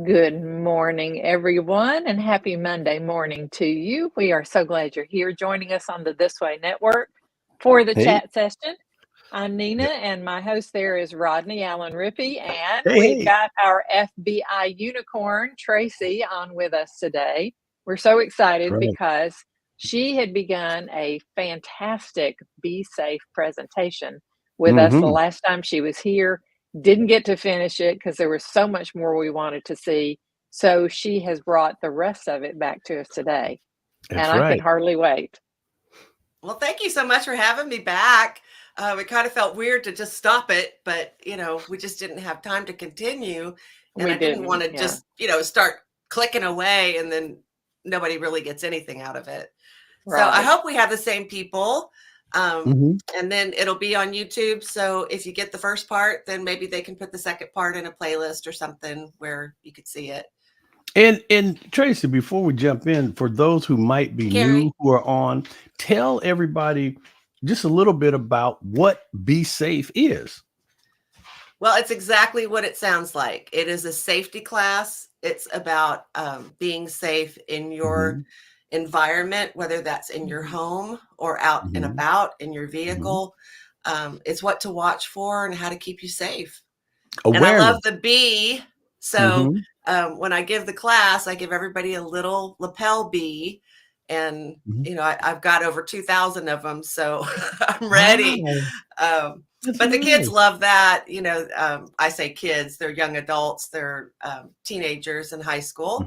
Good morning, everyone, and happy Monday morning to you. We are so glad you're here joining us on the This Way Network for the Hey. chat session. I'm Nina, and my host there is Rodney Allen Rippey, and Hey. we've got our FBI unicorn, Tracy, on with us today. We're so excited because she had begun a fantastic Be Safe presentation with us the last time she was here. Didn't get to finish it because there was so much more we wanted to see. So she has brought the rest of it back to us today. That's and I right. can hardly wait. Well, thank you so much for having me back. It kind of felt weird to just stop it, but we just didn't have time to continue. And I didn't want to just, start clicking away and then nobody really gets anything out of it. Right. So I hope we have the same people. And then it'll be on YouTube. So if you get the first part, then maybe they can put the second part in a playlist or something where you could see it. And Tracy, before we jump in, for those who might be new who are on, tell everybody just a little bit about what Be Safe is. Well, it's exactly what it sounds like. It is a safety class. It's about being safe in your environment, whether that's in your home or out and about in your vehicle. It's what to watch for and how to keep you safe. Awareness. And I love the bee. So when I give the class, I give everybody a little lapel bee. And, I've got over 2,000 of them. So I'm ready. Wow. But the kids love that. I say kids, they're young adults, they're teenagers in high school.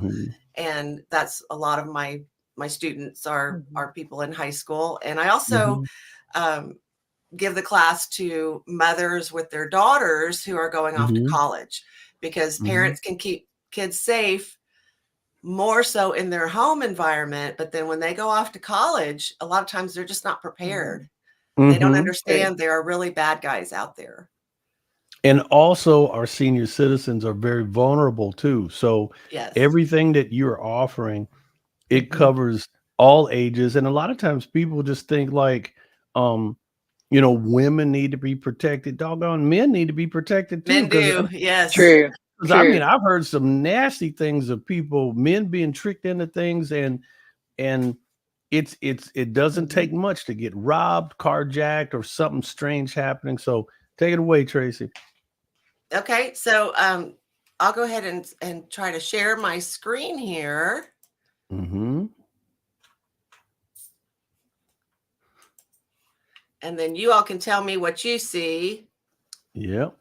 And that's a lot of my students are people in high school. And I also give the class to mothers with their daughters who are going off to college, because parents can keep kids safe more so in their home environment. But then when they go off to college, a lot of times they're just not prepared. They don't understand there are really bad guys out there. And also our senior citizens are very vulnerable too. So everything that you're offering, it covers all ages. And a lot of times people just think like, women need to be protected. Doggone men need to be protected too. Men do, yes. True. I mean, I've heard some nasty things of men being tricked into things, and it doesn't take much to get robbed, carjacked, or something strange happening. So take it away, Tracy. Okay, so I'll go ahead and try to share my screen here. And then you all can tell me what you see. Yep.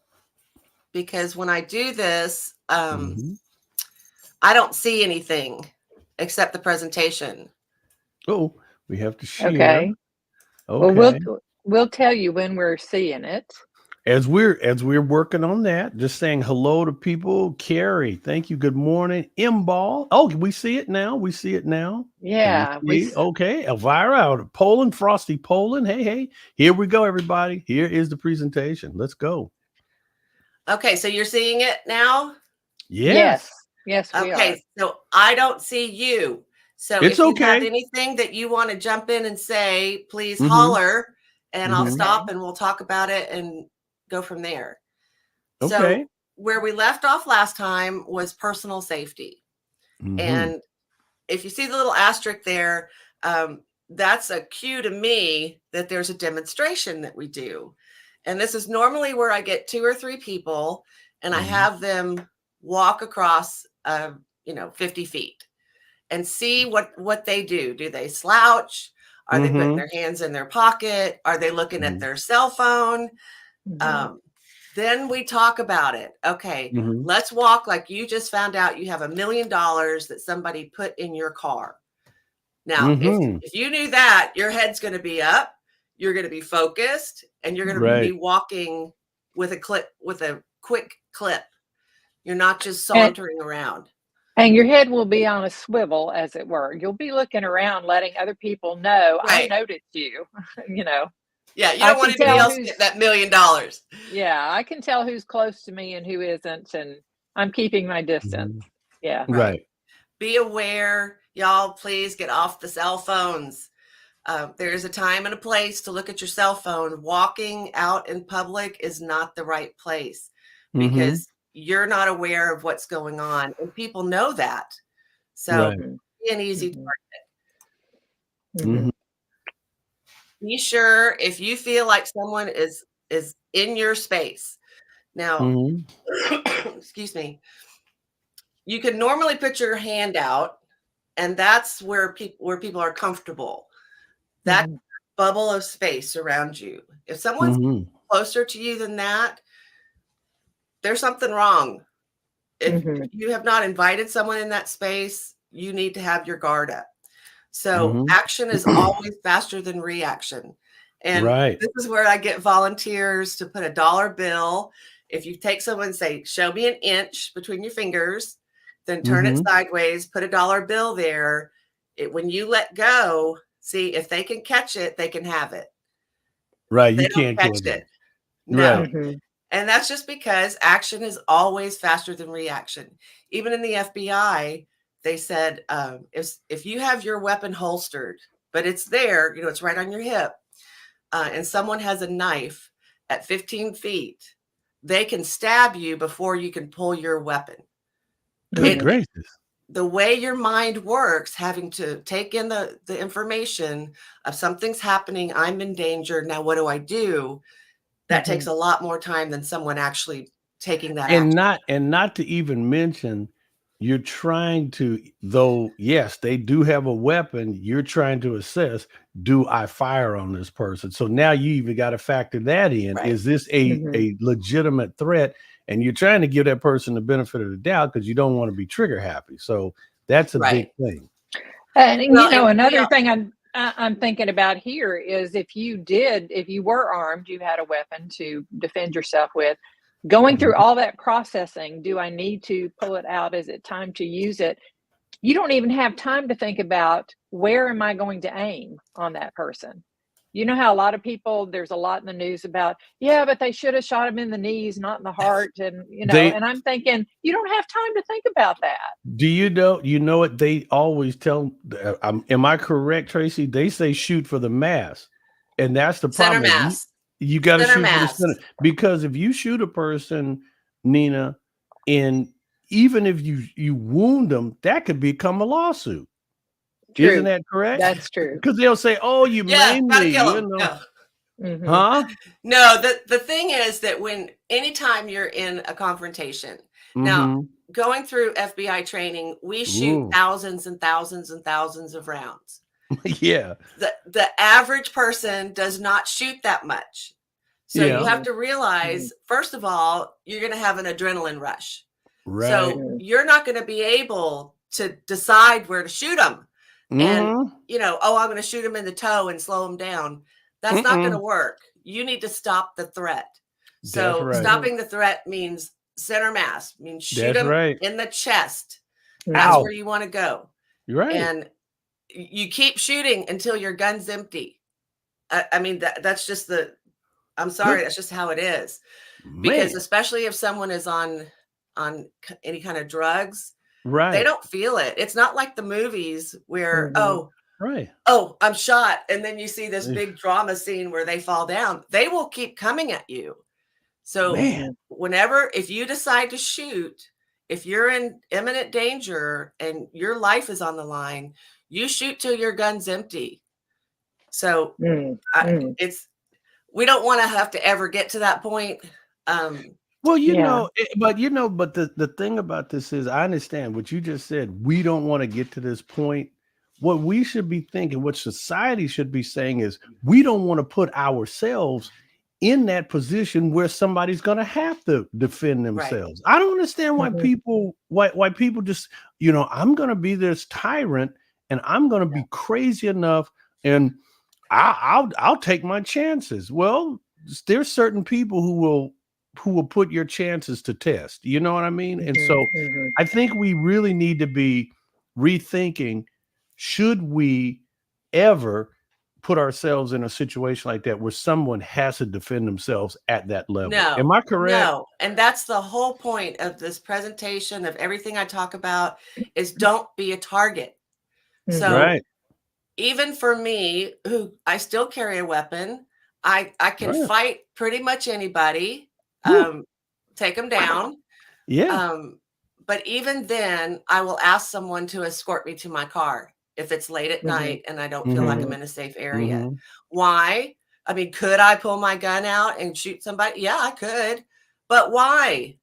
Because when I do this, I don't see anything except the presentation. Oh, we have to share. Okay. Well, we'll tell you when we're seeing it. As we're working on that, just saying hello to people. Carrie, thank you. Good morning. M-Ball. Oh, we see it now. Yeah. Okay. Elvira out of Poland, Frosty Poland. Hey. Here we go, everybody. Here is the presentation. Let's go. Okay, so you're seeing it now? Yes, we are. Okay, so I don't see you. So if you have anything that you want to jump in and say, please holler, and I'll stop and we'll talk about it and go from there. Okay. So where we left off last time was personal safety. And if you see the little asterisk there, that's a cue to me that there's a demonstration that we do. And this is normally where I get 2 or 3 people and I have them walk across, 50 feet and see what they do. Do they slouch? Are they putting their hands in their pocket? Are they looking at their cell phone? Then we talk about it. Okay, let's walk like you just found out you have $1 million that somebody put in your car. Now, if you knew that, your head's going to be up, you're going to be focused, and you're going to be walking with a quick clip. You're not just sauntering around. And your head will be on a swivel, as it were. You'll be looking around, letting other people know, I noticed you, Yeah, you don't want anybody else to get that $1 million. Yeah, I can tell who's close to me and who isn't, and I'm keeping my distance. Yeah. Right. Be aware Y'all, please get off the cell phones. There's a time and a place to look at your cell phone. Walking out in public is not the right place because you're not aware of what's going on, and people know that. So be an easy target. Be sure if you feel like someone is in your space. Now, excuse me, you can normally put your hand out, and that's where people are comfortable. That bubble of space around you. If someone's closer to you than that, there's something wrong. If you have not invited someone in that space, you need to have your guard up. So action is always faster than reaction. And this is where I get volunteers to put a $1 bill. If you take someone and say, show me an inch between your fingers, then turn it sideways, put a $1 bill there. When you let go, see, if they can catch it, they can have it. Right. You can't catch it. No. And that's just because action is always faster than reaction. Even in the FBI, they said, if you have your weapon holstered, but it's there, it's right on your hip, and someone has a knife at 15 feet, they can stab you before you can pull your weapon. Good gracious. The way your mind works, having to take in the information of something's happening, I'm in danger, now what do I do? That takes a lot more time than someone actually taking that action. And not to even mention, you're trying to, though, yes, they do have a weapon, you're trying to assess, do I fire on this person? So now you even got to factor that in. Right. Is this a legitimate threat? And you're trying to give that person the benefit of the doubt because you don't want to be trigger happy. So that's a big thing. And another thing I'm thinking about here is if you were armed, you had a weapon to defend yourself with, going through all that processing, do I need to pull it out? Is it time to use it? You don't even have time to think about, where am I going to aim on that person? You know how a lot of people, there's a lot in the news about, but they should have shot him in the knees, not in the heart. And, and I'm thinking, you don't have time to think about that. Do you know what they always tell, am I correct, Tracy? They say shoot for the mass. And that's the problem. Center mass. You got to shoot for the center. Because if you shoot a person, Nina, and even if you wound them, that could become a lawsuit. True. Isn't that correct? That's true. Because they'll say, "Oh, you maimed me." No. Huh? No. The thing is that anytime you're in a confrontation, now going through FBI training, we shoot thousands and thousands and thousands of rounds. Yeah. The average person does not shoot that much. So you have to realize, first of all, you're going to have an adrenaline rush. Right. So you're not going to be able to decide where to shoot them. And, I'm going to shoot him in the toe and slow him down. That's not going to work. You need to stop the threat. So stopping the threat means center mass, means shoot him in the chest. That's where you want to go. You're right. And you keep shooting until your gun's empty. I mean, that's just I'm sorry, that's just how it is. Because especially if someone is on any kind of drugs, they don't feel it. It's not like the movies where, I'm shot. And then you see this big drama scene where they fall down. They will keep coming at you. So if you decide to shoot, if you're in imminent danger and your life is on the line, you shoot till your gun's empty. So we don't want to have to ever get to that point. But the thing about this is, I understand what you just said. We don't want to get to this point. What we should be thinking, what society should be saying is, we don't want to put ourselves in that position where somebody's going to have to defend themselves. Right. I don't understand why people just, I'm going to be this tyrant and I'm going to be crazy enough and I'll take my chances. Well, there's certain people who will put your chances to test. You know what I mean? And so I think we really need to be rethinking, should we ever put ourselves in a situation like that where someone has to defend themselves at that level? No. Am I correct? No. And that's the whole point of this presentation, of everything I talk about, is don't be a target. So even for me, who I still carry a weapon, I can fight pretty much anybody, take them down. But even then, I will ask someone to escort me to my car if it's late at night and I don't feel like I'm in a safe area. Why? I mean, could I pull my gun out and shoot somebody? Yeah, I could. But why?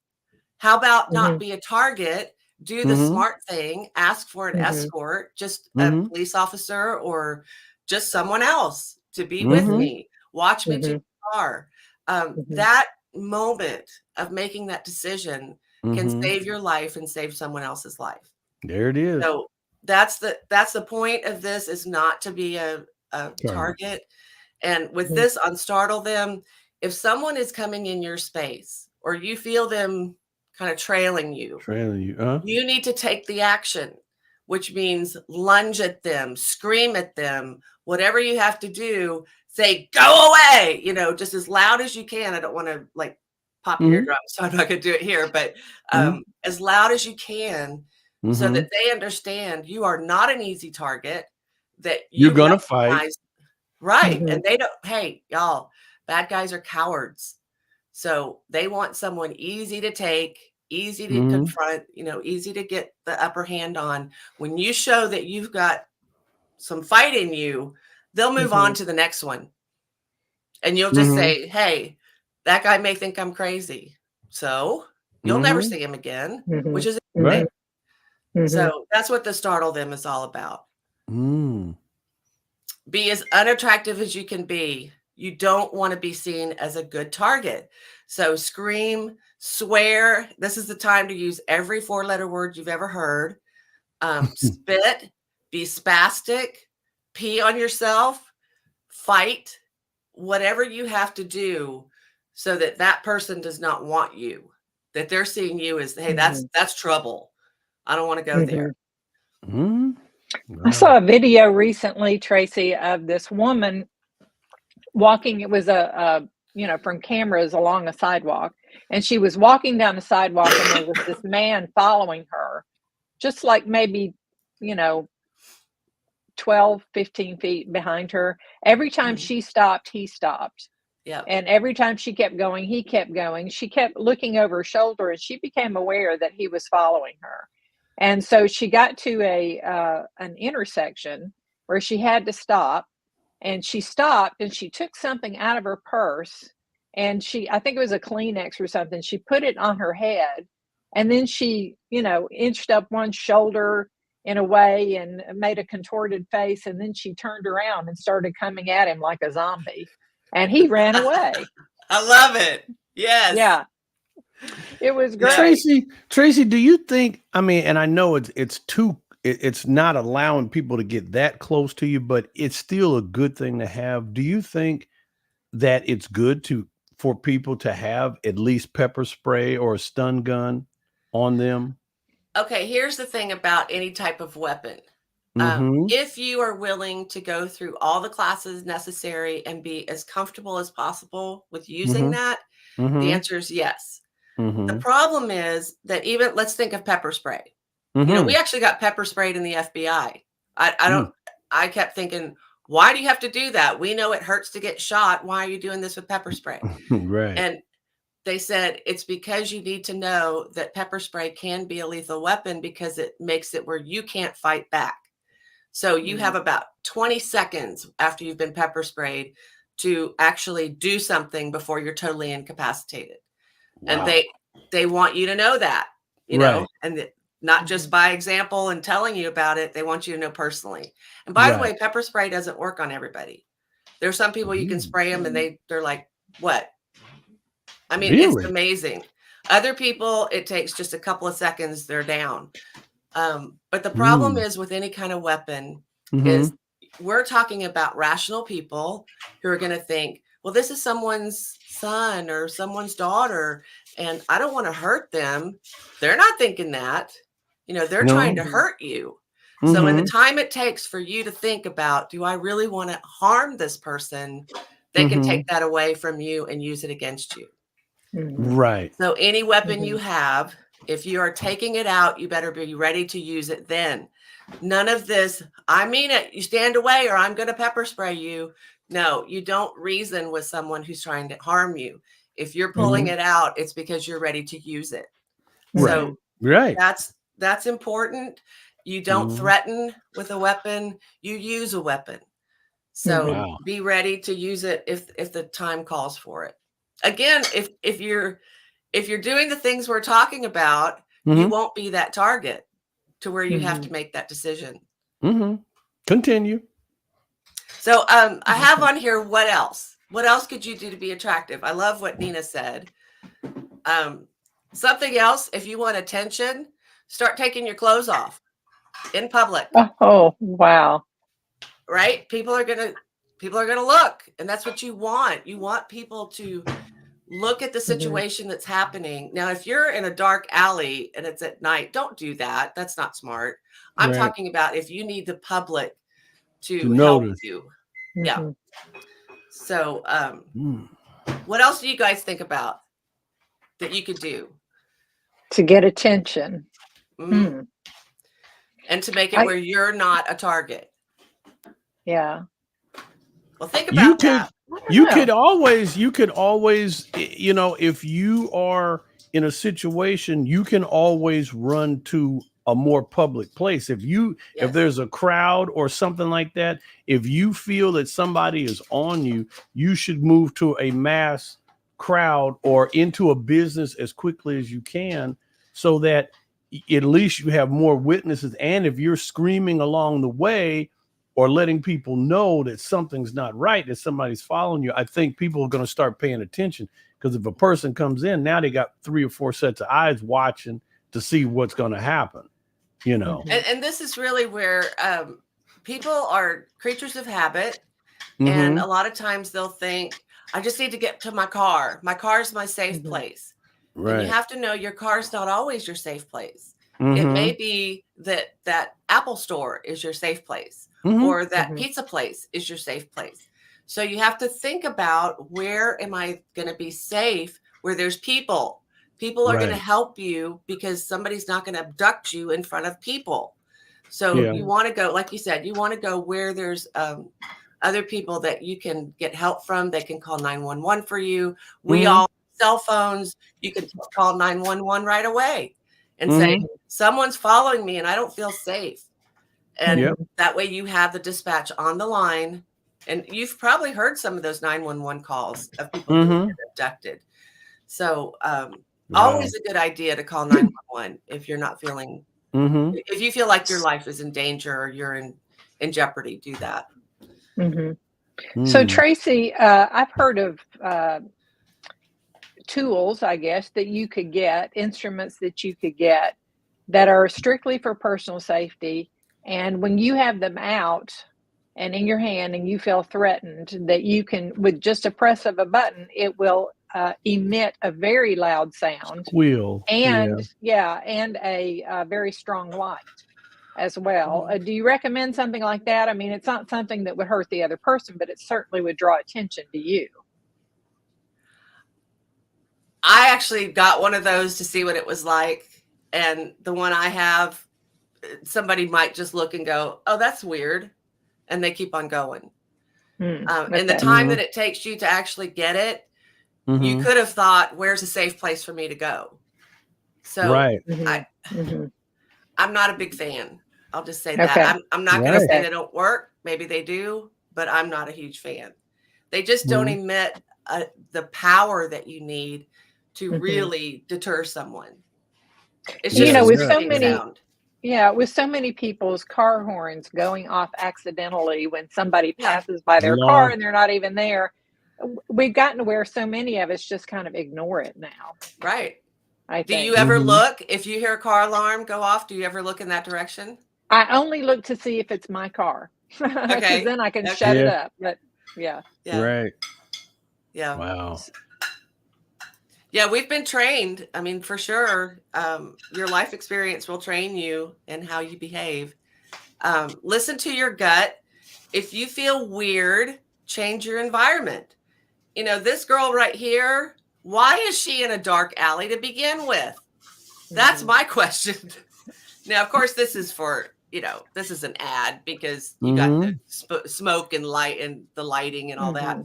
How about not be a target? Do the smart thing, ask for an escort, just a police officer or just someone else to be with me. Watch me to the car. That moment of making that decision can save your life and save someone else's life. There it is. So that's the point of this, is not to be a target. And with this on Startle Them, if someone is coming in your space or you feel them kind of trailing you, you need to take the action, which means lunge at them, scream at them, whatever you have to do, say, go away, just as loud as you can. I don't want to like pop your eardrum, so I'm not going to do it here, but as loud as you can, so that they understand you are not an easy target, that you're going to fight. Right. And they don't, hey, y'all, bad guys are cowards. So they want someone easy to take, easy to confront, easy to get the upper hand on. When you show that you've got some fight in you, they'll move on to the next one. And you'll just say, hey, that guy may think I'm crazy. So you'll never see him again, which is right. So that's what the Startle Them is all about. Be as unattractive as you can be. You don't want to be seen as a good target. So scream, swear. This is the time to use every 4-letter word you've ever heard. Spit, be spastic, pee on yourself, fight, whatever you have to do so that that person does not want you, that they're seeing you as, hey, that's trouble. I don't want to go there. I saw a video recently, Tracy, of this woman walking. It was from cameras along a sidewalk, and she was walking down the sidewalk, and there was this man following her, just like maybe 12, 15 feet behind her. Every time she stopped, he stopped. Yeah. And every time she kept going, he kept going. She kept looking over her shoulder, and she became aware that he was following her. And so she got to an intersection where she had to stop, and she stopped, and she took something out of her purse, and I think it was a Kleenex or something. She put it on her head, and then she, inched up one shoulder in a way and made a contorted face. And then she turned around and started coming at him like a zombie, and he ran away. I love it. Yes. Yeah. It was great. Tracy, do you think, and I know it's not allowing people to get that close to you, but it's still a good thing to have. Do you think that it's good for people to have at least pepper spray or a stun gun on them? Okay, here's the thing about any type of weapon. If you are willing to go through all the classes necessary and be as comfortable as possible with using that, the answer is yes. The problem is that let's think of pepper spray. We actually got pepper sprayed in the FBI. I kept thinking, why do you have to do that? We know it hurts to get shot. Why are you doing this with pepper spray? Right. And they said it's because you need to know that pepper spray can be a lethal weapon, because it makes it where you can't fight back. So you have about 20 seconds after you've been pepper sprayed to actually do something before you're totally incapacitated. Wow. And they want you to know that, know, and not just by example and telling you about it. They want you to know personally. And by the way, pepper spray doesn't work on everybody. There's some people you can spray them and they're like, what? I mean, It's amazing. Other people, it takes just a couple of seconds, they're down. But the problem is with any kind of weapon is we're talking about rational people who are going to think, well, this is someone's son or someone's daughter, and I don't want to hurt them. They're not thinking that. They're trying to hurt you. So in the time it takes for you to think about, do I really want to harm this person? They can take that away from you and use it against you. Right. So any weapon you have, if you are taking it out, you better be ready to use it then. None of this, I mean it, you stand away or I'm going to pepper spray you. No, you don't reason with someone who's trying to harm you. If you're pulling it out, it's because you're ready to use it. So that's important. You don't threaten with a weapon, you use a weapon. So be ready to use it if the time calls for it. Again, if you're doing the things we're talking about, you won't be that target to where you have to make that decision. Continue. So I have on here, what else? What else could you do to be attractive? I love what Nina said. Something else, if you want attention, start taking your clothes off in public. Oh, wow. Right? People are gonna look, and that's what you want. You want people to look at the situation that's happening. Now, if you're in a dark alley and it's at night, don't do that. That's not smart. I'm talking about if you need the public to help you. Yeah. So what else do you guys think about that you could do to get attention and to make it where you're not a target? Yeah. Well, think about that. You could always, you know, if you are in a situation, you can always run to a more public place. If there's a crowd or something like that, if you feel that somebody is on you, you should move to a mass crowd or into a business as quickly as you can, so that at least you have more witnesses. And if you're screaming along the way or letting people know that something's not right, that somebody's following you, I think people are going to start paying attention. Because if a person comes in, now they got 3 or 4 sets of eyes watching to see what's going to happen, you know. And this is really where people are creatures of habit. And a lot of times they'll think, I just need to get to my car. My car is my safe place. Right. And you have to know your car's not always your safe place. It may be that Apple store is your safe place. Or that pizza place is your safe place. So you have to think about, where am I going to be safe, where there's people. People are going to help you, because somebody's not going to abduct you in front of people. So you want to go, like you said, you want to go where there's other people that you can get help from. They can call 911 for you. We all have cell phones. You can call 911 right away and say, someone's following me and I don't feel safe. And that way you have the dispatch on the line. And you've probably heard some of those 911 calls of people who get abducted. So always a good idea to call 911 if you're not feeling, if you feel like your life is in danger or you're in jeopardy, do that. So Tracy, I've heard of tools, I guess, that you could get, instruments that you could get that are strictly for personal safety. And when you have them out and in your hand and you feel threatened, that you can, with just a press of a button, it will emit a very loud sound. Squeal. And and a very strong light as well. Do you recommend something like that? I mean, it's not something that would hurt the other person, but it certainly would draw attention to you. I actually got one of those to see what it was like. And the one I have, somebody might just look and go, oh, that's weird. And they keep on going. And the time that it takes you to actually get it, you could have thought, where's a safe place for me to go? So I'm not a big fan. I'll just say that. I'm not going to say they don't work. Maybe they do, but I'm not a huge fan. They just don't emit the power that you need to really deter someone. It's just, with so many sound. With so many people's car horns going off accidentally when somebody passes by their car and they're not even there, we've gotten to where so many of us just kind of ignore it now. Right. I think. Do you ever look, if you hear a car alarm go off, do you ever look in that direction? I only look to see if it's my car. Because then I can shut it up. But Right. Yeah. Wow. Yeah, we've been trained. I mean, for sure, your life experience will train you in how you behave. Listen to your gut. If you feel weird, change your environment. You know, this girl right here, why is she in a dark alley to begin with? That's my question. Now, of course, this is for, this is an ad because you got the smoke and light and the lighting and all that.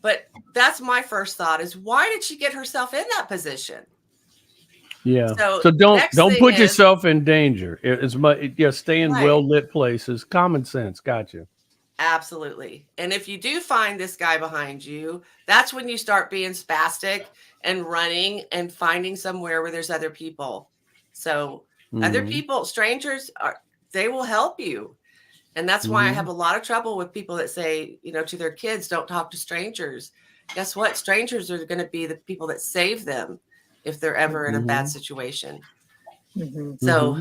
But that's my first thought is, why did she get herself in that position? Yeah. So don't put yourself in danger. It's much. Stay in well-lit places. Common sense. Gotcha. Absolutely. And if you do find this guy behind you, that's when you start being spastic and running and finding somewhere where there's other people. So other people, strangers, they will help you. And that's why I have a lot of trouble with people that say, to their kids, don't talk to strangers. Guess what? Strangers are going to be the people that save them if they're ever in a bad situation. So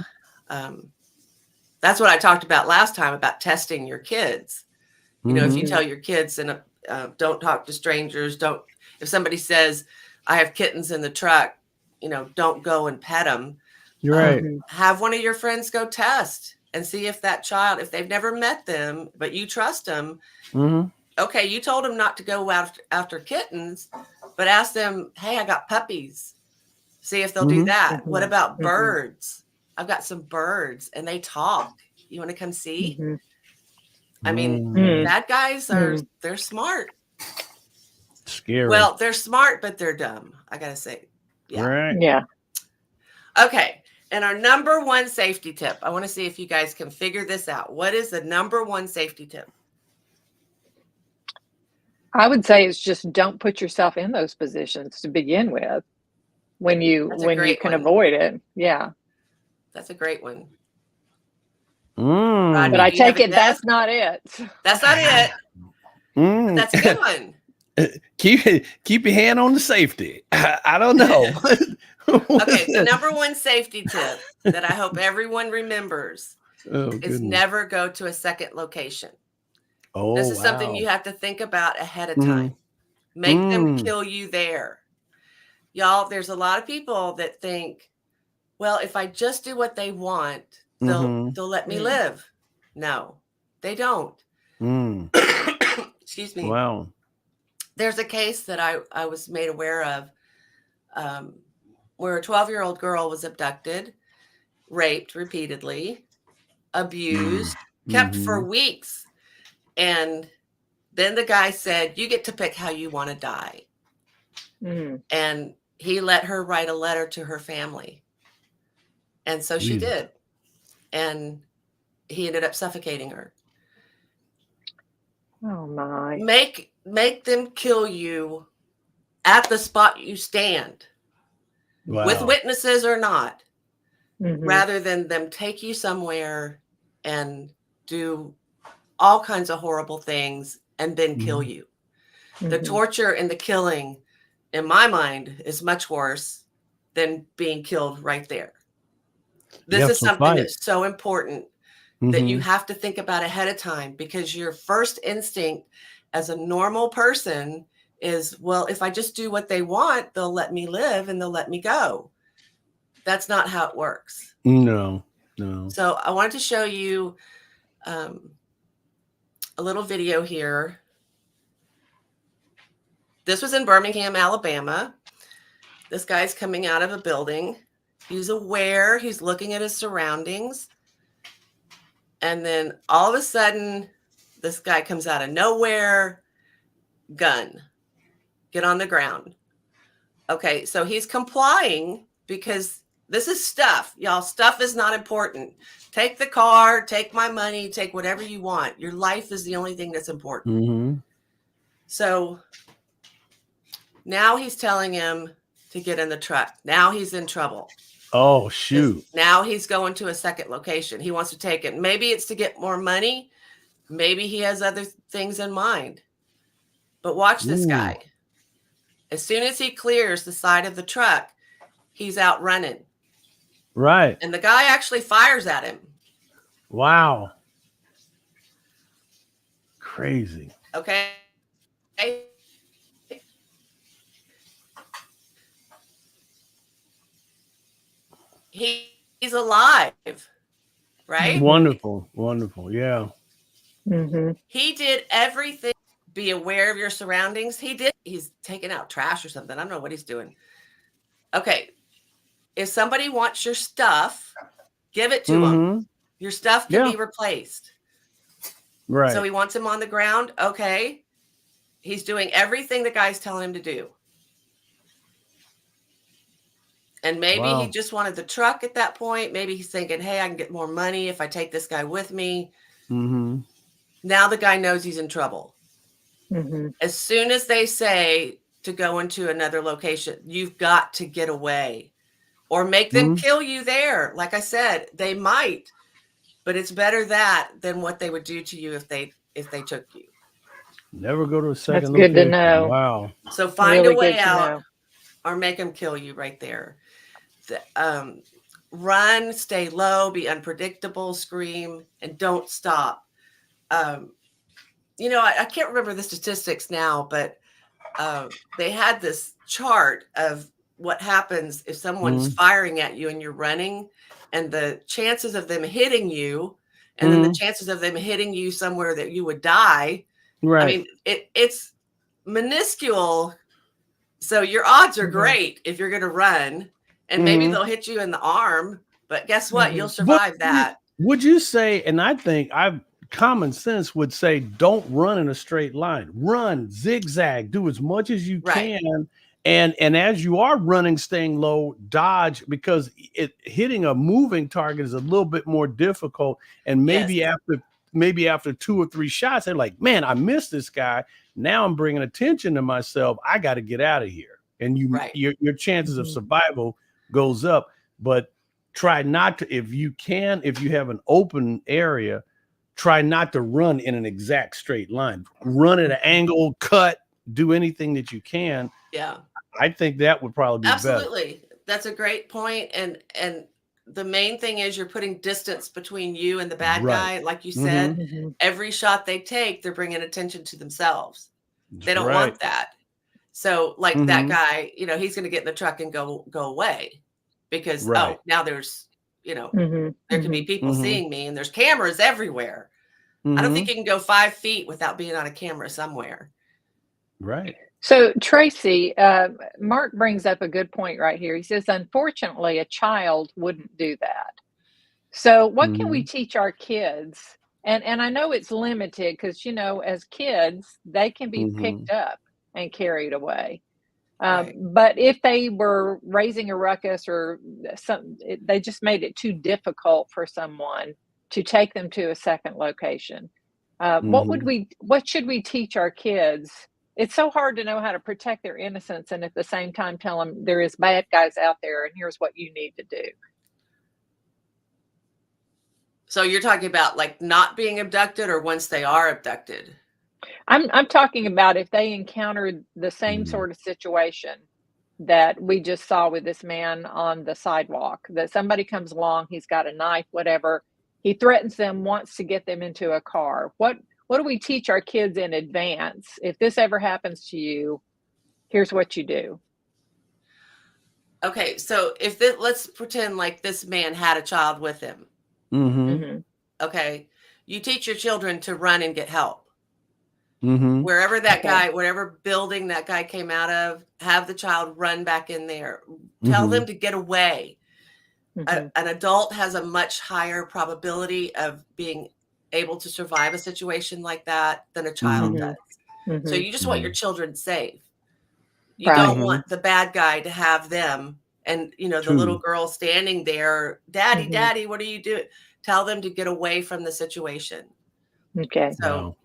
that's what I talked about last time about testing your kids. If you tell your kids and don't talk to strangers, if somebody says, I have kittens in the truck, don't go and pet them. You're right. Have one of your friends go test and see if that child, if they've never met them, but you trust them. Okay, you told them not to go after kittens, but ask them, hey, I got puppies. See if they'll do that. What about birds? I've got some birds and they talk. You want to come see? I mean, bad guys they're smart. Scary. Well, they're smart, but they're dumb. I got to say. Yeah. Right. Yeah. Okay. And our number one safety tip. I want to see if you guys can figure this out. What is the number one safety tip? I would say it's just don't put yourself in those positions to begin with when you can avoid it. Yeah. That's a great one. Rodney, but I take it that's not it. That's not it. That's a good one. Keep your hand on the safety. I don't know. Okay, the number one safety tip that I hope everyone remembers is never go to a second location. This is something you have to think about ahead of time. Make them kill you there. Y'all, there's a lot of people that think, well, if I just do what they want, they'll let me live. No, they don't. Excuse me. Wow. There's a case that I was made aware of where a 12-year-old girl was abducted, raped repeatedly, abused, kept for weeks. And then the guy said, you get to pick how you want to die. And he let her write a letter to her family. And so she did. And he ended up suffocating her. Oh my. Make them kill you at the spot you stand. Wow. With witnesses or not, rather than them take you somewhere and do all kinds of horrible things and then kill you. The torture and the killing, in my mind, is much worse than being killed right there. This is something that's so important that you have to think about ahead of time, because your first instinct as a normal person is, well, if I just do what they want, they'll let me live and they'll let me go. That's not how it works. No. So I wanted to show you a little video here. This was in Birmingham, Alabama. This guy's coming out of a building. He's aware. He's looking at his surroundings. And then all of a sudden, this guy comes out of nowhere. Gun. Get on the ground. Okay, so he's complying because this is stuff. Y'all, stuff is not important. Take the car, take my money, take whatever you want. Your life is the only thing that's important. So now he's telling him to get in the truck. Now he's in trouble. Oh, shoot. Now he's going to a second location. He wants to take it. Maybe it's to get more money. Maybe he has other things in mind. But watch this guy. As soon as he clears the side of the truck, he's out running. Right. And the guy actually fires at him. Wow. Crazy. Okay. He's alive, right? Wonderful. Yeah. He did everything. Be aware of your surroundings. He's taking out trash or something. I don't know what he's doing. Okay. If somebody wants your stuff, Give it to him. Your stuff can be replaced. Right. So he wants him on the ground. Okay. He's doing everything the guy's telling him to do. And maybe he just wanted the truck at that point. Maybe he's thinking, hey, I can get more money if I take this guy with me. Now the guy knows he's in trouble. As soon as they say to go into another location, you've got to get away or make them kill you there. Like I said, they might, but it's better that than what they would do to you if they took you. Never go to a second location. That's good to know. Wow. So find a way out or make them kill you right there. Run, stay low, be unpredictable, scream, and don't stop. I can't remember the statistics now, but they had this chart of what happens if someone's firing at you and you're running, and the chances of them hitting you, and then the chances of them hitting you somewhere that you would die. Right. I mean, it's minuscule. So your odds are great if you're going to run, and maybe they'll hit you in the arm, but guess what? You'll survive that. Would you say, and I think common sense would say, don't run in a straight line, run zigzag, do as much as you can. And as you are running, staying low, dodge, because hitting a moving target is a little bit more difficult. And maybe after 2 or 3 shots, they're like, man, I missed this guy. Now I'm bringing attention to myself. I got to get out of here. And your chances of survival goes up. But try not to, if you have an open area, try not to run in an exact straight line. Run at an angle, cut, do anything that you can. Yeah. I think that would probably be absolutely better. That's a great point. And the main thing is you're putting distance between you and the bad guy. Like you said, every shot they take, they're bringing attention to themselves. They don't want that. So like that guy, he's going to get in the truck and go away because, now there's, there could be people seeing me and there's cameras everywhere. I don't think you can go 5 feet without being on a camera somewhere. Right. So Tracy, Mark brings up a good point right here. He says, unfortunately, a child wouldn't do that. So what can we teach our kids? And I know it's limited because, as kids, they can be picked up and carried away. But if they were raising a ruckus or they just made it too difficult for someone to take them to a second location. What should we teach our kids? It's so hard to know how to protect their innocence and at the same time tell them there is bad guys out there and here's what you need to do. So you're talking about like not being abducted or once they are abducted? I'm talking about if they encountered the same sort of situation that we just saw with this man on the sidewalk, that somebody comes along, he's got a knife, whatever, he threatens them, wants to get them into a car. What do we teach our kids in advance? If this ever happens to you, here's what you do. Okay, so let's pretend like this man had a child with him. Okay, you teach your children to run and get help. Wherever that guy, whatever building that guy came out of, have the child run back in there. Tell them to get away. An adult has a much higher probability of being able to survive a situation like that than a child does. So you just want your children safe. You don't want the bad guy to have them and, the little girl standing there, daddy, daddy, what are you doing? Tell them to get away from the situation. Okay. So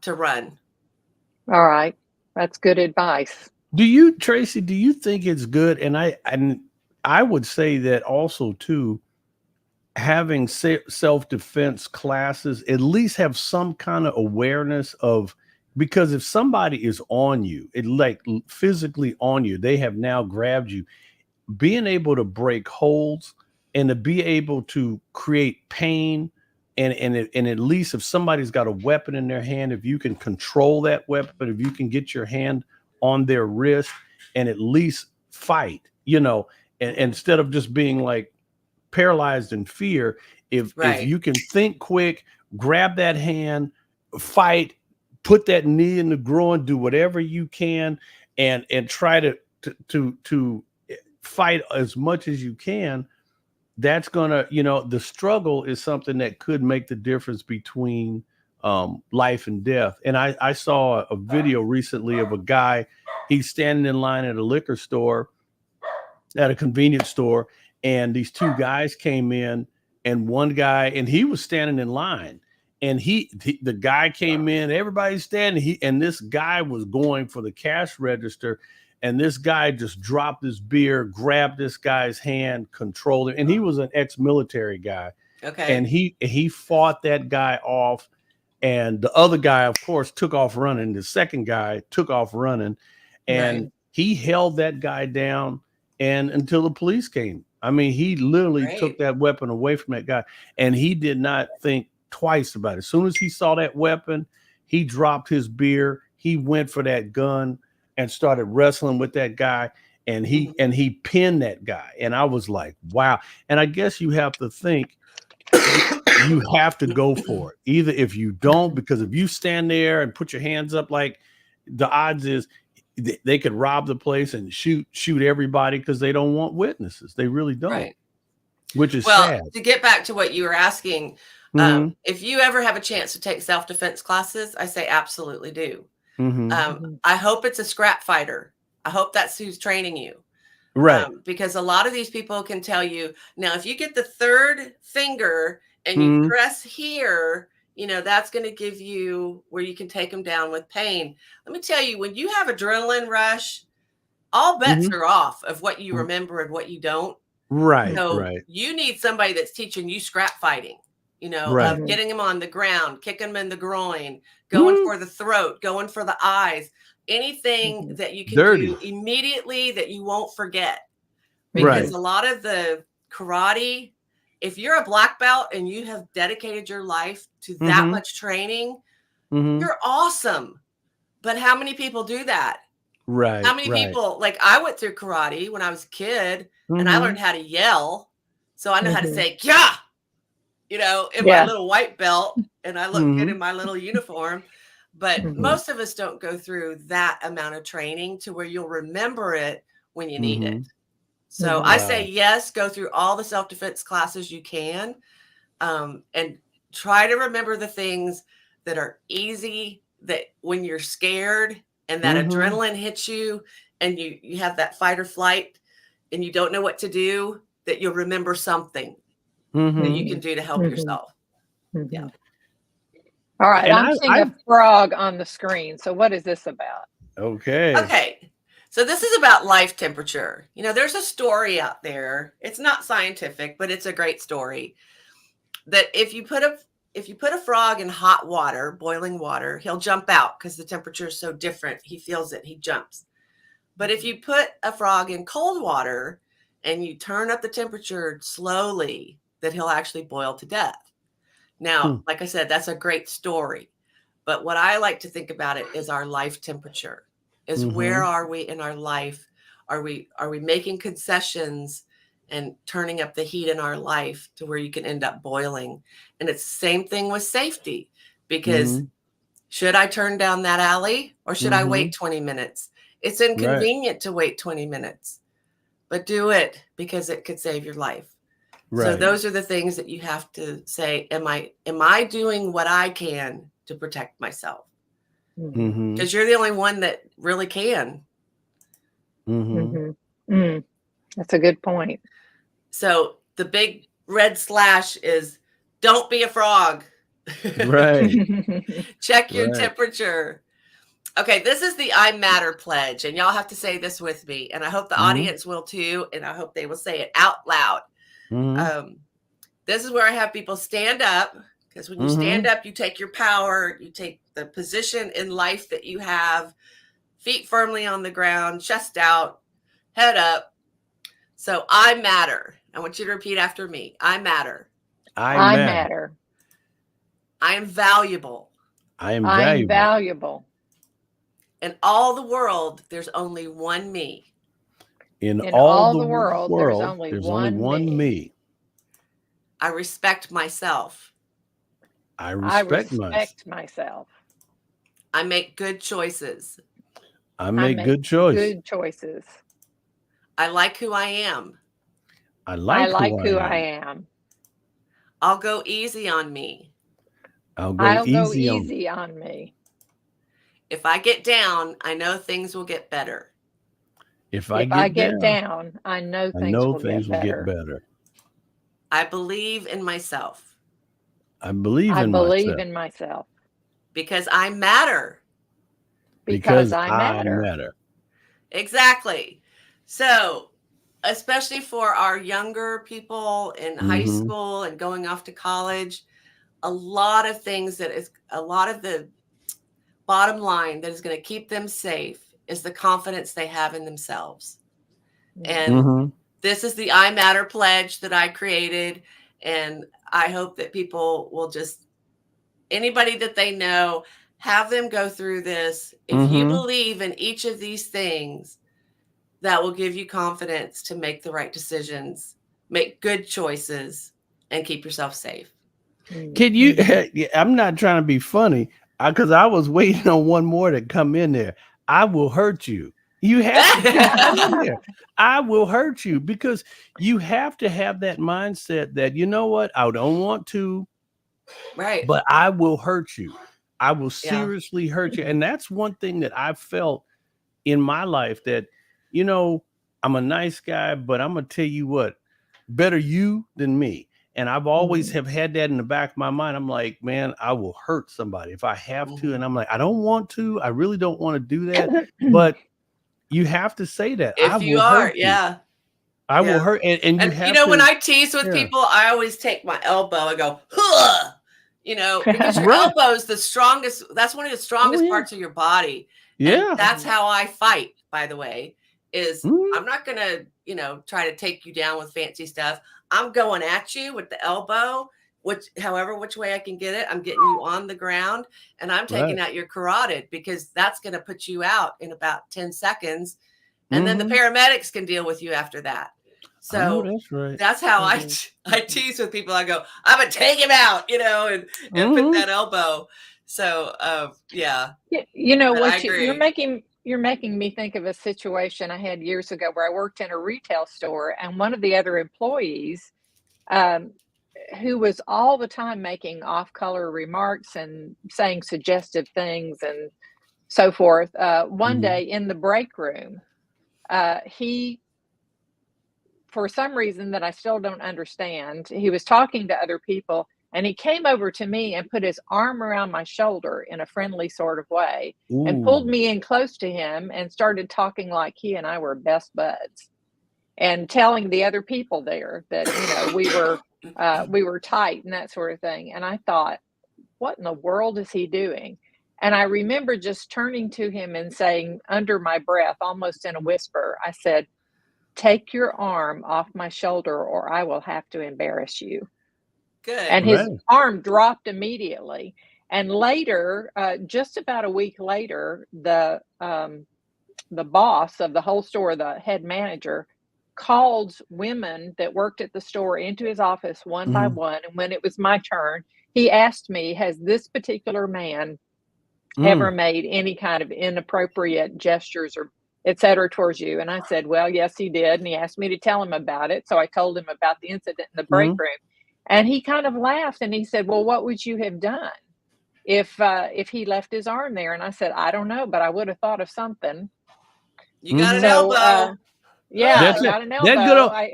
to run. All right. That's good advice. Tracy, do you think it's good? And I would say that also too, having self-defense classes, at least have some kind of awareness of, because if somebody is on you, like physically on you, they have now grabbed you, being able to break holds and to be able to create pain. And at least if somebody's got a weapon in their hand, if you can control that weapon, if you can get your hand on their wrist and at least fight, and instead of just being like paralyzed in fear, if you can think quick, grab that hand, fight, put that knee in the groin, do whatever you can, and try to fight as much as you can. that's gonna, the struggle is something that could make the difference between life and death. And I saw a video recently of a guy, he's standing in line at a liquor store, at a convenience store, and these two guys came in, and one guy, and he was standing in line, and the guy came in, everybody's standing, and this guy was going for the cash register, and this guy just dropped his beer, grabbed this guy's hand, controlled him, and he was an ex-military guy. Okay. And he fought that guy off, and the other guy, of course, took off running. The second guy took off running, and he held that guy down and until the police came. I mean, he literally took that weapon away from that guy, and he did not think twice about it. As soon as he saw that weapon, he dropped his beer, he went for that gun and started wrestling with that guy, and he pinned that guy. And I was like, wow. And I guess you have to think, you have to go for it. Either if you don't, because if you stand there and put your hands up, like, the odds is they could rob the place and shoot everybody, because they don't want witnesses. They really don't. Which is sad. To get back to what you were asking, if you ever have a chance to take self-defense classes, I say absolutely do. I hope it's a scrap fighter. I hope that's who's training you. Right. Because a lot of these people can tell you, now, if you get the third finger and you press here, that's going to give you where you can take them down with pain. Let me tell you, when you have adrenaline rush, all bets are off of what you remember and what you don't. Right. So you need somebody that's teaching you scrap fighting, of getting them on the ground, kicking them in the groin, going for the throat, going for the eyes, anything that you can do immediately that you won't forget. Because a lot of the karate, if you're a black belt and you have dedicated your life to that much training, you're awesome. But how many people do that? Right. How many people, like, I went through karate when I was a kid, and I learned how to yell. So I know how to say, yeah, in my little white belt, and I look good in my little uniform. But most of us don't go through that amount of training to where you'll remember it when you need it. So I say, yes, go through all the self-defense classes you can, and try to remember the things that are easy, that when you're scared and that adrenaline hits you and you have that fight or flight and you don't know what to do, that you'll remember something that you can do to help yourself. Yeah. All right. And I'm seeing a frog on the screen. So what is this about? Okay. So this is about life temperature. There's a story out there. It's not scientific, but it's a great story, that if you put a frog in hot water, boiling water, he'll jump out because the temperature is so different. He feels it, he jumps. But if you put a frog in cold water and you turn up the temperature slowly, that he'll actually boil to death. Now, like I said, that's a great story. But what I like to think about it is our life temperature. Is where are we in our life? Are we making concessions and turning up the heat in our life to where you can end up boiling? And it's the same thing with safety, because should I turn down that alley or should I wait 20 minutes? It's inconvenient to wait 20 minutes, but do it because it could save your life. So those are the things that you have to say, am I doing what I can to protect myself? Because you're the only one that really can. That's a good point. So the big red slash is, don't be a frog. Check your temperature. Okay, this is the I Matter pledge, and y'all have to say this with me, and I hope the audience will too, and I hope they will say it out loud. This is where I have people stand up, because when you stand up, you take your power, you take the position in life that you have, feet firmly on the ground, chest out, head up. So I matter. I want you to repeat after me. I matter. I matter. I am valuable. I am valuable. In all the world, there's only one me. In all the world, there's only one me. I respect myself. I respect myself. I make good choices. I make good choices. Good choices. I like who I am. I like who I am. I'll go easy on me. I'll go easy on me. If I get down, I know things will get better. If I get down, I know things will get better. I believe in myself. I believe in myself. Because I matter. Because I matter. Exactly. So, especially for our younger people in high school and going off to college, a lot of the bottom line that is going to keep them safe is the confidence they have in themselves. And this is the I Matter pledge that I created. And I hope that people will anybody that they know, have them go through this. If you believe in each of these things, that will give you confidence to make the right decisions, make good choices, and keep yourself safe. Can you, I'm not trying to be funny, because I was waiting on one more to come in there. I will hurt you. You have to keep that in there. I will hurt you, because you have to have that mindset that, you know what, I don't want to, right? But I will hurt you. I will seriously hurt you. And that's one thing that I've felt in my life, that, you know, I'm a nice guy, but I'm going to tell you what, better you than me. And I've always have had that in the back of my mind. I'm like, man, I will hurt somebody if I have to. And I'm like, I don't want to. I really don't want to do that. But you have to say that. If you are, I will hurt. And you have to, when I tease with people, I always take my elbow and go, huh, because your elbow is the strongest. That's one of the strongest parts of your body. Yeah. And that's how I fight, by the way, is I'm not going to, try to take you down with fancy stuff. I'm going at you with the elbow, which way I can get it. I'm getting you on the ground, and I'm taking out your carotid, because that's going to put you out in about 10 seconds. And then the paramedics can deal with you after that. So that's right. That's how I tease with people. I go, I'm going to take him out, and put that elbow. So, you're making me think of a situation I had years ago where I worked in a retail store, and one of the other employees, who was all the time making off-color remarks and saying suggestive things and so forth. One day in the break room, he, for some reason that I still don't understand, he was talking to other people, and he came over to me and put his arm around my shoulder in a friendly sort of way and pulled me in close to him and started talking like he and I were best buds, and telling the other people there that, we were tight and that sort of thing. And I thought, what in the world is he doing? And I remember just turning to him and saying under my breath, almost in a whisper, I said, take your arm off my shoulder or I will have to embarrass you. Good. And his arm dropped immediately. And later, just about a week later, the boss of the whole store, the head manager, called women that worked at the store into his office one by one. And when it was my turn, he asked me, has this particular man ever made any kind of inappropriate gestures or et cetera towards you? And I said, well, yes, he did. And he asked me to tell him about it. So I told him about the incident in the break room. And he kind of laughed and he said, well, what would you have done if he left his arm there? And I said, I don't know, but I would have thought of something. You got an elbow. Yeah, got an elbow.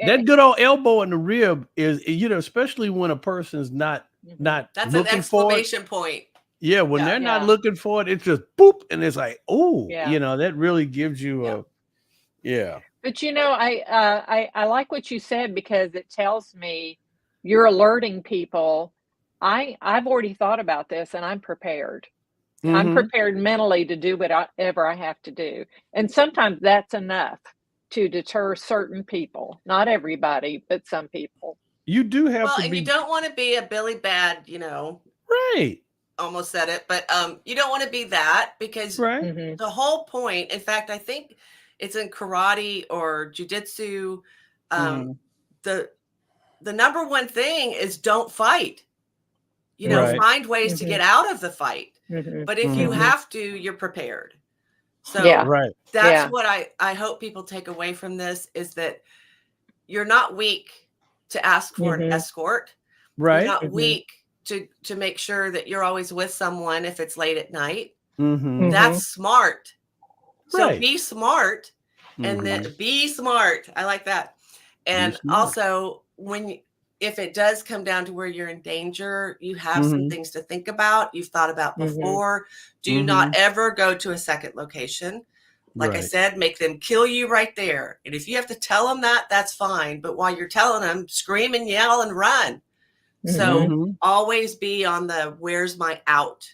That good old elbow in the rib is, especially when a person's not that's looking an exclamation point. Yeah, when they're not looking for it, it's just boop, and it's like, that really gives you a But I like what you said, because it tells me you're alerting people. I've already thought about this and I'm prepared. I'm prepared mentally to do whatever I have to do. And sometimes that's enough to deter certain people. Not everybody, but some people. You do have to and be. You don't want to be a Billy Bad, Right. Almost said it, but you don't want to be that, because the whole point, in fact, I think it's in karate or jujitsu, the number one thing is don't fight. Find ways to get out of the fight. But if you have to, you're prepared. So that's what I hope people take away from this, is that you're not weak to ask for an escort. Right. You're not weak to make sure that you're always with someone if it's late at night. That's smart. So be smart, and then be smart. I like that. And also, if it does come down to where you're in danger, you have some things to think about. You've thought about before. Do not ever go to a second location. Like I said, make them kill you right there. And if you have to tell them that, that's fine. But while you're telling them, scream and yell and run. So always be on the where's my out?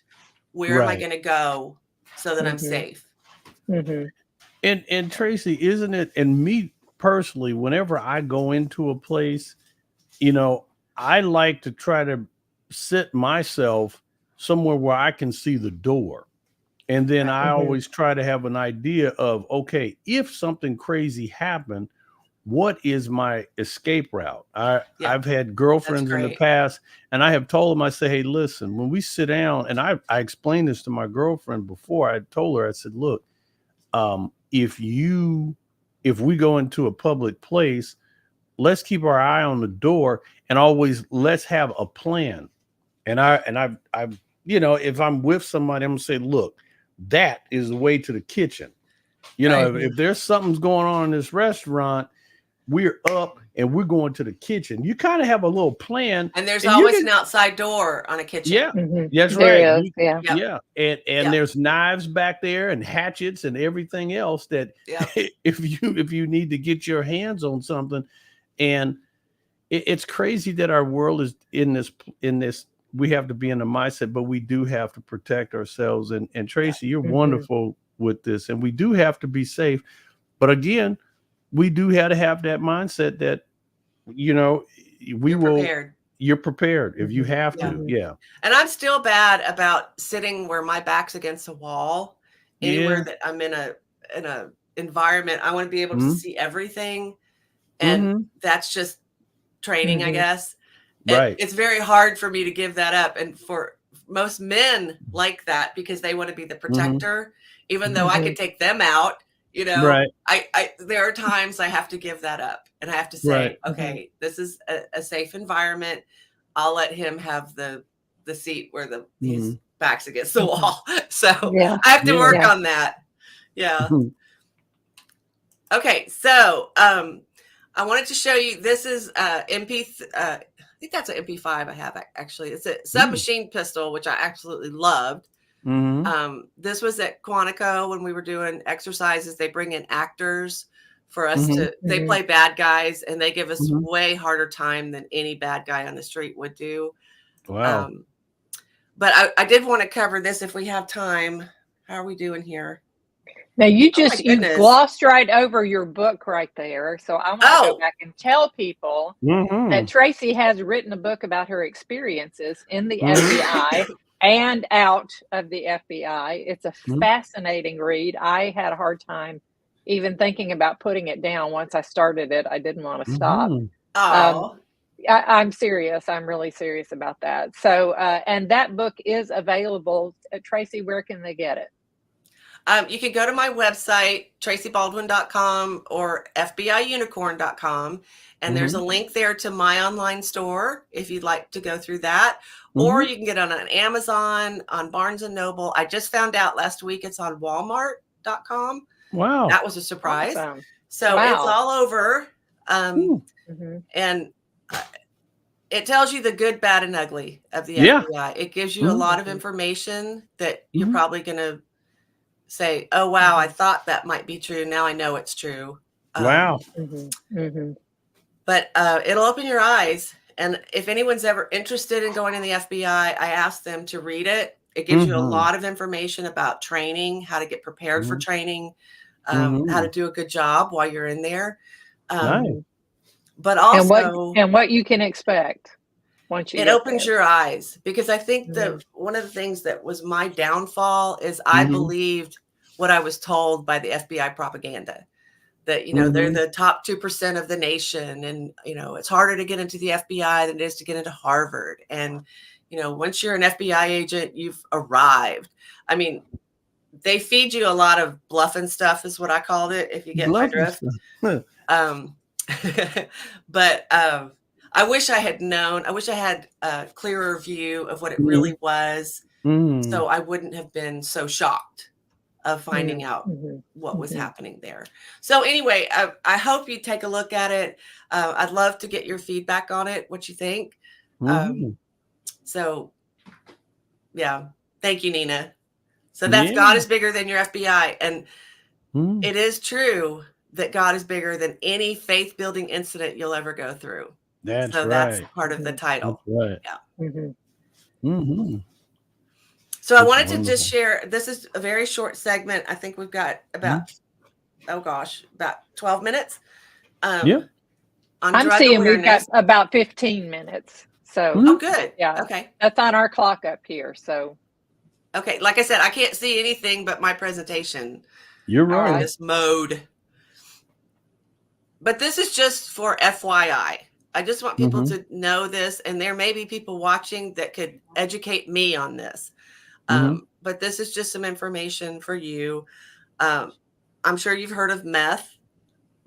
Where am I going to go so that I'm safe? And Tracy, isn't it? And me personally, whenever I go into a place, you know, I like to try to sit myself somewhere where I can see the door. And then I always try to have an idea of, okay, if something crazy happened, what is my escape route? I've had girlfriends in the past, and I have told them, I say, hey, listen, when we sit down, and I explained this to my girlfriend before. I told her, I said, look, if we go into a public place, let's keep our eye on the door, and always let's have a plan. And I you know, if I'm with somebody, I'm gonna say, look, that is the way to the kitchen. You know, if there's something's going on in this restaurant, we're up and we're going to the kitchen. You kind of have a little plan. And there's always an outside door on a kitchen. Yeah, that's right. And there's knives back there and hatchets and everything else that if you need to get your hands on something. And it's crazy that our world is in this, we have to be in the mindset, but we do have to protect ourselves. And Tracy, you're wonderful with this, and we do have to be safe. But again, we do have to have that mindset that, you know, you're prepared if you have to. Yeah. And I'm still bad about sitting where my back's against a wall anywhere that I'm in a environment. I want to be able to see everything. And that's just training, I guess. Right. It's very hard for me to give that up. And for most men like that, because they want to be the protector, even though I could take them out, you know, there are times I have to give that up, and I have to say, okay, this is a safe environment. I'll let him have the seat where his back's against the wall. So I have to work on that. Yeah. Okay. So, I wanted to show you, this is I think that's an MP5 I have, actually. It's a submachine pistol, which I absolutely loved. This was at Quantico when we were doing exercises. They bring in actors for us they play bad guys, and they give us way harder time than any bad guy on the street would do. Wow. But I did want to cover this if we have time. How are we doing here? Now you glossed right over your book right there. So I want to go back and tell people that Tracy has written a book about her experiences in the FBI and out of the FBI. It's a fascinating read. I had a hard time even thinking about putting it down. Once I started it, I didn't want to stop. I'm serious. I'm really serious about that. So, and that book is available. Tracy, where can they get it? You can go to my website, tracybaldwin.com or fbiunicorn.com. And there's a link there to my online store if you'd like to go through that. Or you can get it on Amazon, on Barnes & Noble. I just found out last week it's on walmart.com. Wow. That was a surprise. Awesome. So it's all over. And it tells you the good, bad, and ugly of the FBI. It gives you a lot of information that you're probably going to say, oh, wow, I thought that might be true. Now I know it's true. Wow. But it'll open your eyes. And if anyone's ever interested in going in the FBI, I ask them to read it. It gives you a lot of information about training, how to get prepared for training, how to do a good job while you're in there. But also, and what you can expect once you it opens your eyes, because I think that one of the things that was my downfall is I believed what I was told by the FBI propaganda, that, you know, they're the top 2% of the nation. And, you know, it's harder to get into the FBI than it is to get into Harvard. And, you know, once you're an FBI agent, you've arrived. I mean, they feed you a lot of bluffing stuff is what I called it. If you get my drift. But I wish I had known. I wish I had a clearer view of what it really was, so I wouldn't have been so shocked of finding out what was happening there. So anyway, I hope you take a look at it. I'd love to get your feedback on it, what you think. So yeah, thank you, Nina. So that's God is bigger than your FBI. And it is true that God is bigger than any faith building incident you'll ever go through. That's so right. That's part of the title. That's right. Yeah. So I wanted to just share, this is a very short segment. I think we've got about, about 12 minutes. I'm seeing we've got about 15 minutes. So, oh, good. Yeah. Okay. That's on our clock up here. So, okay. Like I said, I can't see anything but my presentation. You're right. In this mode. But this is just for FYI. I just want people to know this, and there may be people watching that could educate me on this. But this is just some information for you. I'm sure you've heard of meth.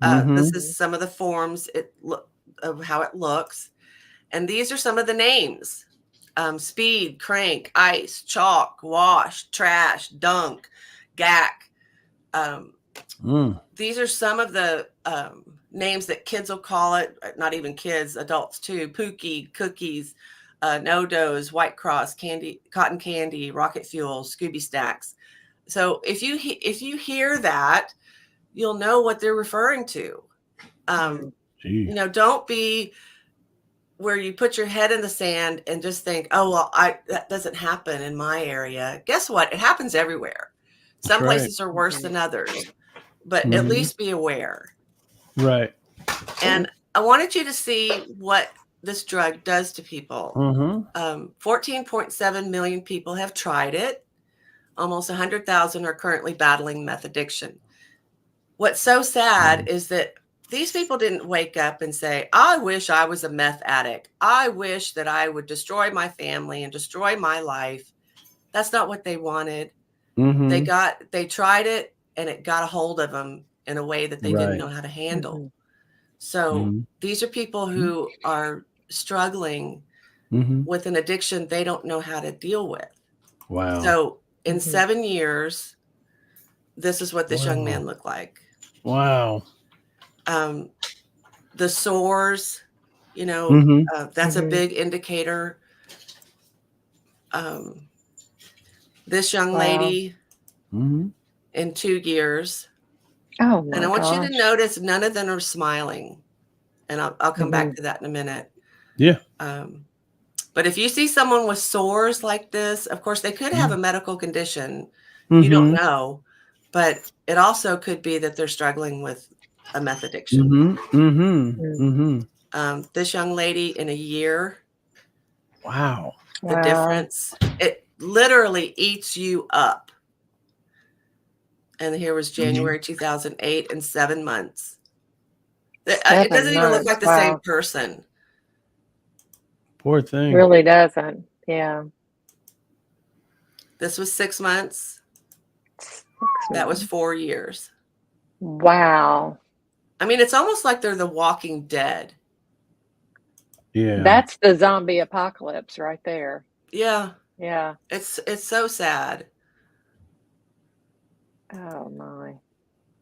This is some of the forms of how it looks. And these are some of the names. Speed, crank, ice, chalk, wash, trash, dunk, gack. These are some of the names that kids will call it. Not even kids, adults too. Pookie, cookies, no-dos, White Cross, candy, cotton candy, rocket fuel, Scooby Stacks. So if you hear that, you'll know what they're referring to. Don't be where you put your head in the sand and just think, oh, well, that doesn't happen in my area. Guess what? It happens everywhere. Some places are worse than others, but at least be aware. Right. And I wanted you to see what this drug does to people. 14.7 million people have tried it. Almost 100,000 are currently battling meth addiction. What's so sad is that these people didn't wake up and say, I wish I was a meth addict. I wish that I would destroy my family and destroy my life. That's not what they wanted. They tried it, and it got a hold of them in a way that they didn't know how to handle. So these are people who are struggling with an addiction they don't know how to deal with. Wow. So in 7 years, this is what this young man looked like. Wow. The sores, that's a big indicator. This young lady in 2 years. Oh, my and I want gosh. you to notice none of them are smiling. And I'll come back to that in a minute. Yeah. But if you see someone with sores like this, of course, they could have a medical condition. You don't know. But it also could be that they're struggling with a meth addiction. This young lady in a year. Wow. The difference. It literally eats you up. And here was January 2008 in 7 months. It doesn't even look like the same person. Poor thing. Really doesn't. Yeah. This was 6 months. That was 4 years. Wow. I mean, it's almost like they're the Walking Dead. Yeah. That's the zombie apocalypse right there. Yeah. Yeah. It's so sad. Oh my.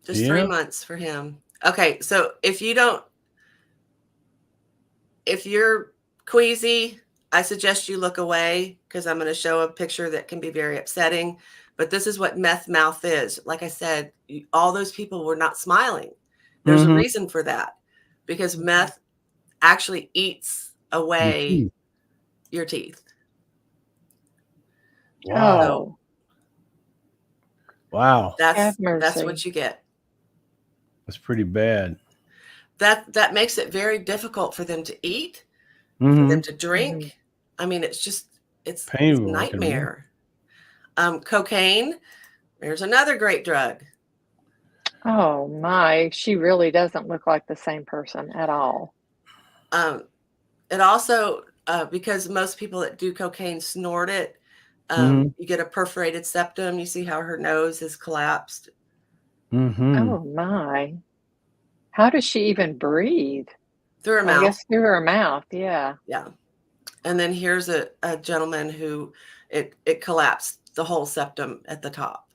Just 3 months for him. Okay, so if you're queasy, I suggest you look away, because I'm going to show a picture that can be very upsetting. But this is what meth mouth is. Like I said, all those people were not smiling. There's a reason for that, because meth actually eats away your teeth. Wow. Wow. That's what you get. That's pretty bad. That makes it very difficult for them to eat, for them to drink. I mean, it's a nightmare. Cocaine, there's another great drug. Oh my, she really doesn't look like the same person at all. It also, because most people that do cocaine snort it, you get a perforated septum. You see how her nose is collapsed. Oh my. How does she even breathe? Through her I mouth. guess through her mouth. Yeah. Yeah. And then here's a gentleman who it collapsed the whole septum at the top.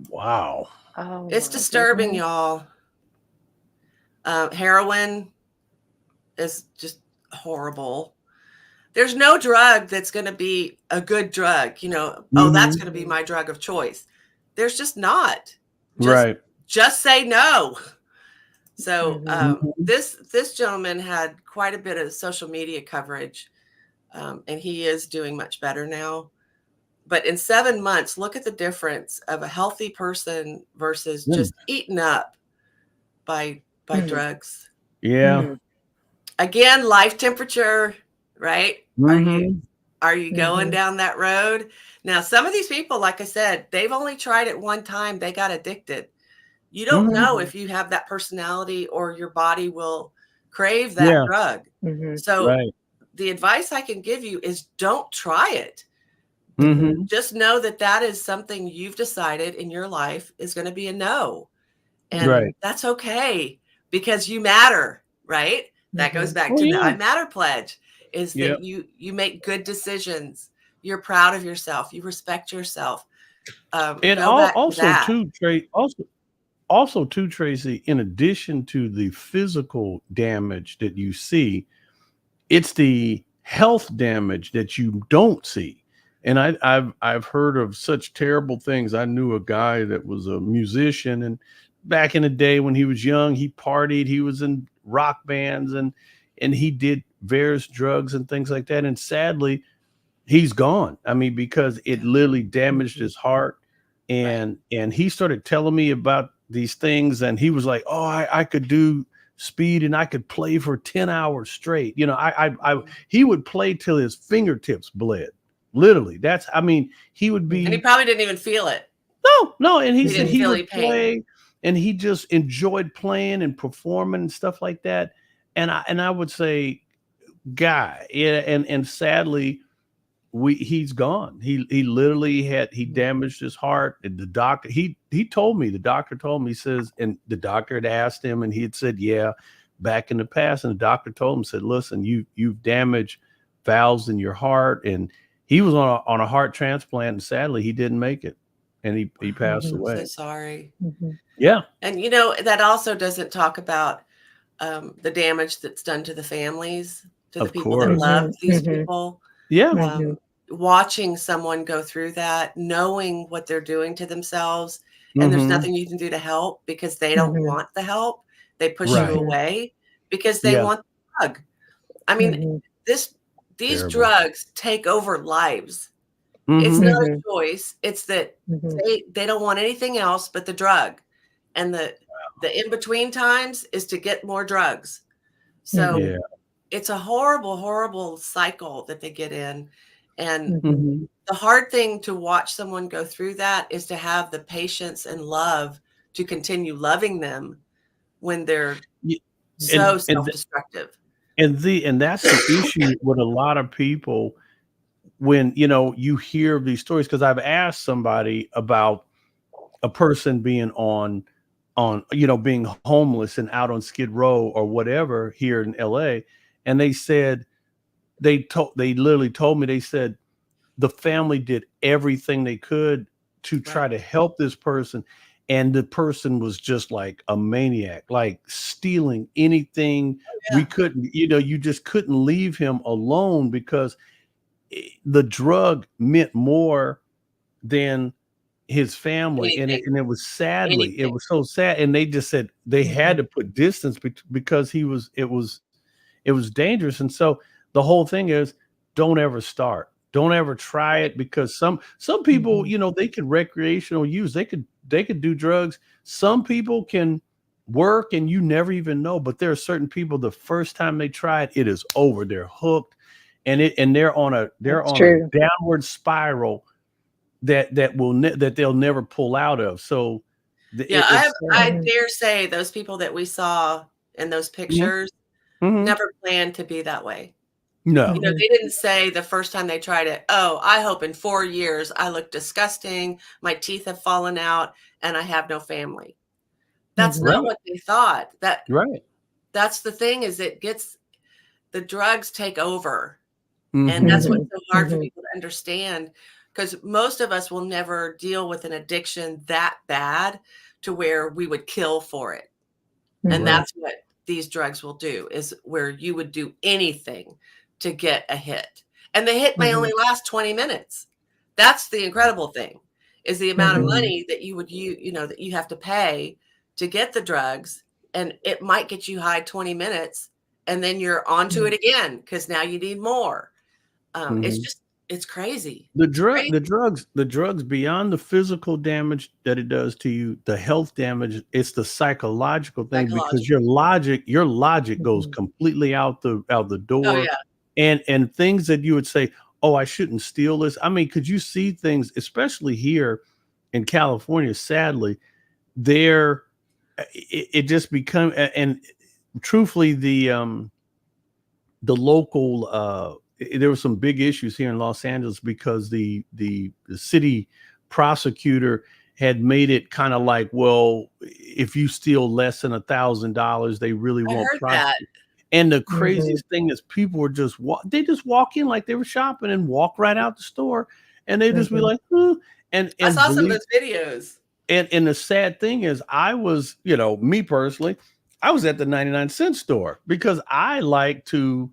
Wow. Oh, It's my disturbing, goodness. y'all. Heroin is just horrible. There's no drug that's going to be a good drug. You know, oh, that's going to be my drug of choice. There's just not. Just say no. So this gentleman had quite a bit of social media coverage, and he is doing much better now. But in 7 months, look at the difference of a healthy person versus just eaten up by drugs. Yeah. Again, life temperature, right? Are you going down that road? Now, some of these people, like I said, they've only tried it one time. They got addicted. You don't know if you have that personality or your body will crave that drug. So the advice I can give you is don't try it. Just know that that is something you've decided in your life is going to be a no. And that's okay because you matter, right? That goes back to the I Matter pledge, is that you make good decisions. You're proud of yourself. You respect yourself. And also too, Tracy, in addition to the physical damage that you see, it's the health damage that you don't see. And I've heard of such terrible things. I knew a guy that was a musician, and back in the day when he was young, he partied, he was in rock bands, and he did various drugs and things like that. And sadly, he's gone. I mean, because it literally damaged his heart. And he started telling me about these things, and he was like, oh, I could do speed and I could play for 10 hours straight. You know, he would play till his fingertips bled. Literally. He would be, and he probably didn't even feel it. No. And he said he would play, and he just enjoyed playing and performing and stuff like that. And I would say, guy, and sadly, he's gone. He literally damaged his heart. And the doctor, the doctor told me, he says, and the doctor had asked him, and he had said, yeah, back in the past. And the doctor told him, said, listen, you've damaged valves in your heart. And he was on a heart transplant, and sadly he didn't make it. And he passed away. I'm so sorry. Yeah. And you know, that also doesn't talk about the damage that's done to the families, to the people that love these people. Yeah. Watching someone go through that, knowing what they're doing to themselves, and there's nothing you can do to help because they don't want the help. They push you away because they want the drug. I mean, these drugs take over lives. It's not a choice. It's that they don't want anything else but the drug. And the in-between times is to get more drugs. So it's a horrible, horrible cycle that they get in. And the hard thing to watch someone go through that is to have the patience and love to continue loving them when they're so self-destructive. And that's the issue with a lot of people when, you know, you hear these stories, because I've asked somebody about a person being on, you know, being homeless and out on Skid Row or whatever here in LA. And they said, they literally told me, they said the family did everything they could to try to help this person. And the person was just like a maniac, like stealing anything. We couldn't, you know, you just couldn't leave him alone because the drug meant more than his family. And it was sadly, it was so sad. And they just said they had to put distance because it was dangerous. And so the whole thing is, don't ever start. Don't ever try it, because some people, you know, they could recreational use. They could do drugs. Some people can work and you never even know. But there are certain people, the first time they try it, it is over. They're hooked, and they're on a downward spiral that they'll never pull out of. So I dare say those people that we saw in those pictures never planned to be that way. No, you know, they didn't say the first time they tried it, oh, I hope in 4 years I look disgusting, my teeth have fallen out, and I have no family. That's not what they thought. That's the thing, is the drugs take over. And that's what's so hard for people to understand, because most of us will never deal with an addiction that bad to where we would kill for it. And that's what these drugs will do, is where you would do anything to get a hit. And the hit may only last 20 minutes. That's the incredible thing, is the amount of money that that you have to pay to get the drugs. And it might get you high 20 minutes, and then you're onto it again, because now you need more. It's crazy. The drugs, beyond the physical damage that it does to you, the health damage, it's the psychological thing, because your logic goes completely out the door. Oh, yeah. And things that you would say, oh, I shouldn't steal this. I mean, could you see things, especially here in California, sadly, it just become, and truthfully, the local, there were some big issues here in Los Angeles, because the city prosecutor had made it kind of like, well, if you steal less than $1,000, they really won't prosecute. And the craziest thing is, people were just they just walk in like they were shopping and walk right out the store, and they just be like, and I saw some of those videos. And the sad thing is, I was, me personally, I was at the 99-cent store, because I like to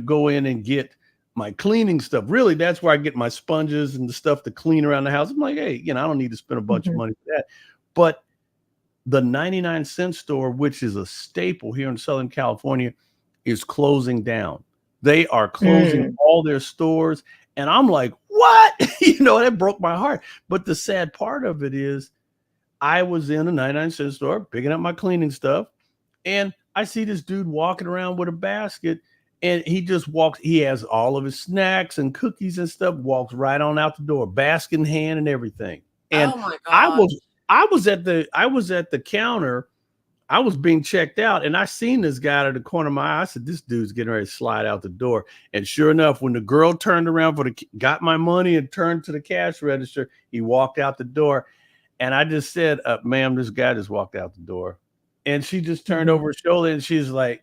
go in and get my cleaning stuff. Really, that's where I get my sponges and the stuff to clean around the house. I'm like, hey, I don't need to spend a bunch of money for that. But the 99-cent store, which is a staple here in Southern California, is closing down. They are closing all their stores. And I'm like, what? That broke my heart. But the sad part of it is, I was in a 99-cent store picking up my cleaning stuff, and I see this dude walking around with a basket, and he just walks. He has all of his snacks and cookies and stuff, walks right on out the door, basket in hand and everything. And oh my God. I was at the counter. I was being checked out, and I seen this guy out of the corner of my eye. I said, this dude's getting ready to slide out the door. And sure enough, when the girl turned around got my money and turned to the cash register, he walked out the door. And I just said, ma'am, this guy just walked out the door. And she just turned over her shoulder, and she's like,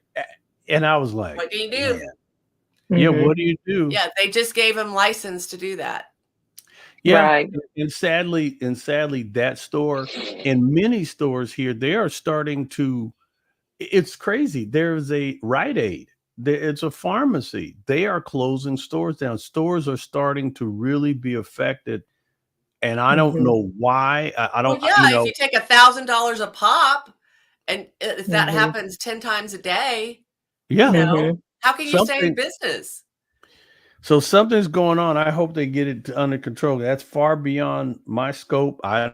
and I was like, what do you do? Yeah, what do you do? Yeah, they just gave him license to do that. Yeah, right. And sadly, that store and many stores here, they are starting to. It's crazy. There's a Rite Aid. It's a pharmacy. They are closing stores down. Stores are starting to really be affected, and I don't know why. I don't. Well, yeah, if you take $1,000 a pop, and if that happens 10 times a day, how can you stay in business? So something's going on. I hope they get it under control. That's far beyond my scope. I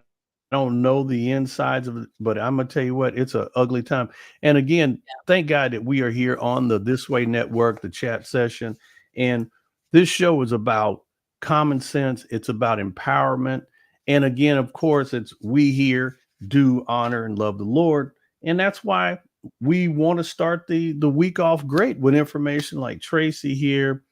don't know the insides of it, but I'm going to tell you what, it's an ugly time. And again, thank God that we are here on the This Way Network, the chat session. And this show is about common sense. It's about empowerment. And again, of course, it's we here do honor and love the Lord. And that's why we want to start the week off great with information like Tracy here,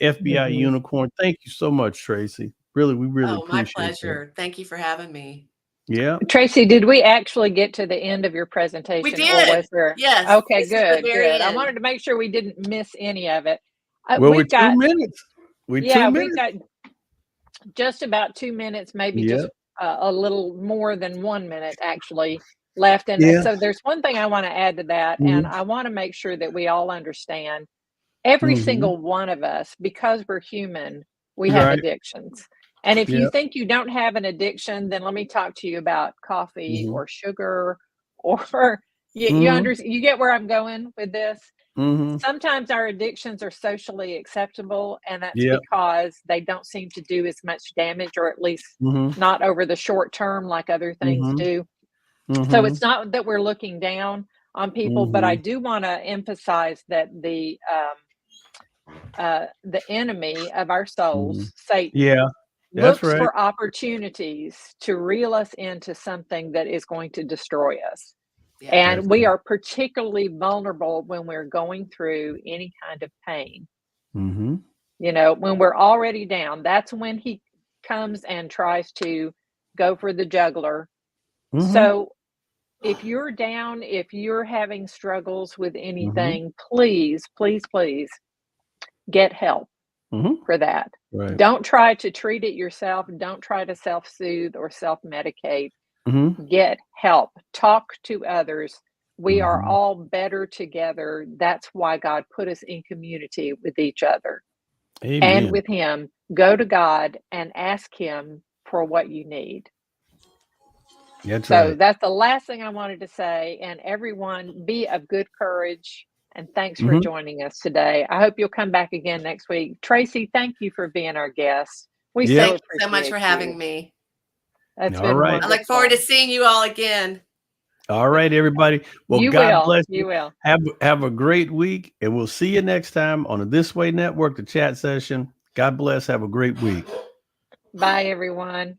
FBI Unicorn. Thank you so much, Tracy. Really, we really appreciate it. My pleasure. That. Thank you for having me. Yeah. Tracy, did we actually get to the end of your presentation? We did. Or was there... Yes. Okay, good. I wanted to make sure we didn't miss any of it. Well, we've got 2 minutes. We've got just about 2 minutes, maybe just a little more than 1 minute actually left. And so there's one thing I want to add to that. And I want to make sure that we all understand every single one of us, because we're human, we have addictions. And if you think you don't have an addiction, then let me talk to you about coffee or sugar, or you get where I'm going with this. Sometimes our addictions are socially acceptable, and that's because they don't seem to do as much damage, or at least not over the short term like other things do. So it's not that we're looking down on people, but I do want to emphasize that the enemy of our souls, Satan, looks for opportunities to reel us into something that is going to destroy us. And we are particularly vulnerable when we're going through any kind of pain. When we're already down, that's when he comes and tries to go for the jugular. So if you're down, if you're having struggles with anything, please, please, please get help for that. Right. Don't try to treat it yourself. Don't try to self-soothe or self-medicate. Get help. Talk to others. We are all better together. That's why God put us in community with each other. Amen. And with Him. Go to God and ask Him for what you need. That's So right. that's the last thing I wanted to say. And everyone, be of good courage. And thanks for joining us today. I hope you'll come back again next week. Tracy, thank you for being our guest. We so Thank appreciate you so much for having you. me. That's All been right. wonderful. I look forward to seeing you all again. All right, everybody. Well, You God will. bless You will. Have a great week, and we'll see you next time on the This Way Network, the chat session. God bless. Have a great week. Bye, everyone.